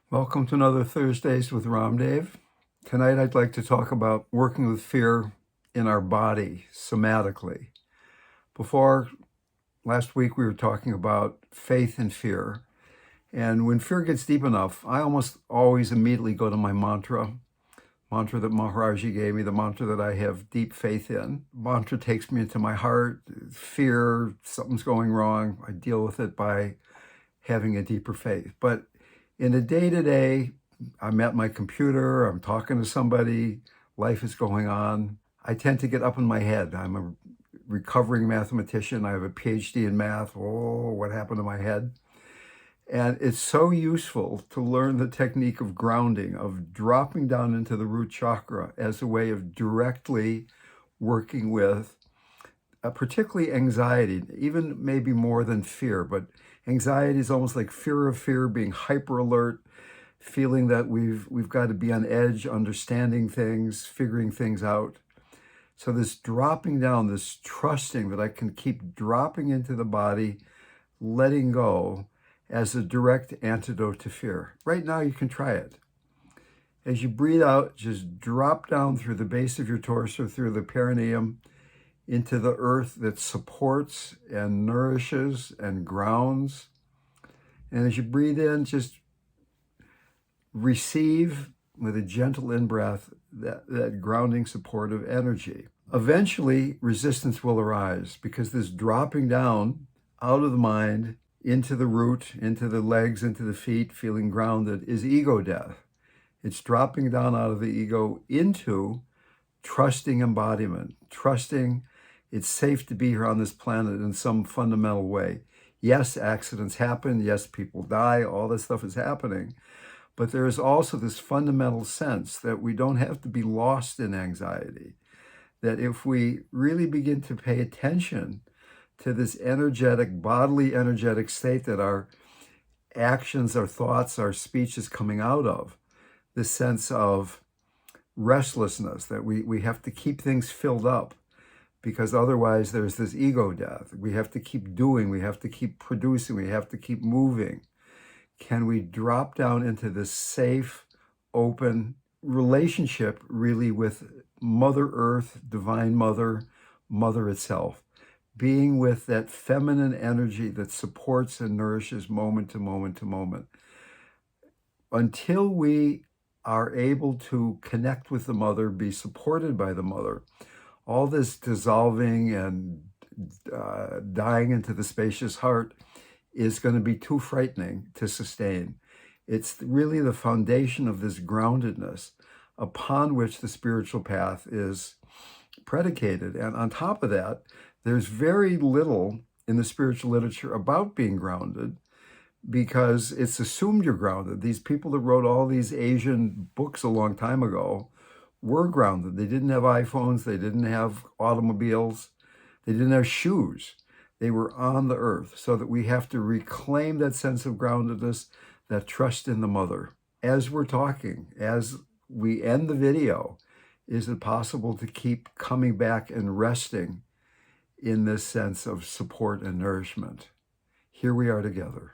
Welcome to another Thursdays with RamDev. Tonight I'd like to talk about working with fear in our body, somatically. Last week we were talking about faith and fear. And when fear gets deep enough, I almost always immediately go to my mantra that Maharaji gave me, the mantra that I have deep faith in. Mantra takes me into my heart, fear, something's going wrong. I deal with it by having a deeper faith. But in a day-to-day, I'm at my computer, I'm talking to somebody, life is going on. I tend to get up in my head. I'm a recovering mathematician. I have a PhD in math. Oh, what happened to my head? And it's so useful to learn the technique of grounding, of dropping down into the root chakra as a way of directly working with particularly anxiety, even maybe more than fear, but anxiety is almost like fear of fear, being hyper alert, feeling that we've got to be on edge, understanding things, figuring things out. So this dropping down, this trusting that I can keep dropping into the body, letting go as a direct antidote to fear. Right now you can try it. As you breathe out, just drop down through the base of your torso, through the perineum, into the earth that supports and nourishes and grounds. And as you breathe in, just receive with a gentle in-breath that grounding, supportive energy. Eventually, resistance will arise because this dropping down out of the mind into the root, into the legs, into the feet, feeling grounded, is ego death. It's dropping down out of the ego into trusting embodiment, trusting it's safe to be here on this planet in some fundamental way. Yes, accidents happen. Yes, people die. All this stuff is happening. But there is also this fundamental sense that we don't have to be lost in anxiety. That if we really begin to pay attention to this energetic, bodily energetic state that our actions, our thoughts, our speech is coming out of, this sense of restlessness, that we have to keep things filled up, because otherwise there's this ego death. We have to keep doing, we have to keep producing, we have to keep moving. Can we drop down into this safe, open relationship really with Mother Earth, Divine Mother, Mother itself, being with that feminine energy that supports and nourishes moment to moment to moment. Until we are able to connect with the Mother, be supported by the Mother, all this dissolving and dying into the spacious heart is going to be too frightening to sustain. It's really the foundation of this groundedness upon which the spiritual path is predicated. And on top of that, there's very little in the spiritual literature about being grounded, because it's assumed you're grounded. These people that wrote all these Asian books a long time ago were grounded. They didn't have iPhones. They didn't have automobiles. They didn't have shoes. They were on the earth, so that we have to reclaim that sense of groundedness, that trust in the Mother. As we're talking, as we end the video, is it possible to keep coming back and resting in this sense of support and nourishment? Here we are together.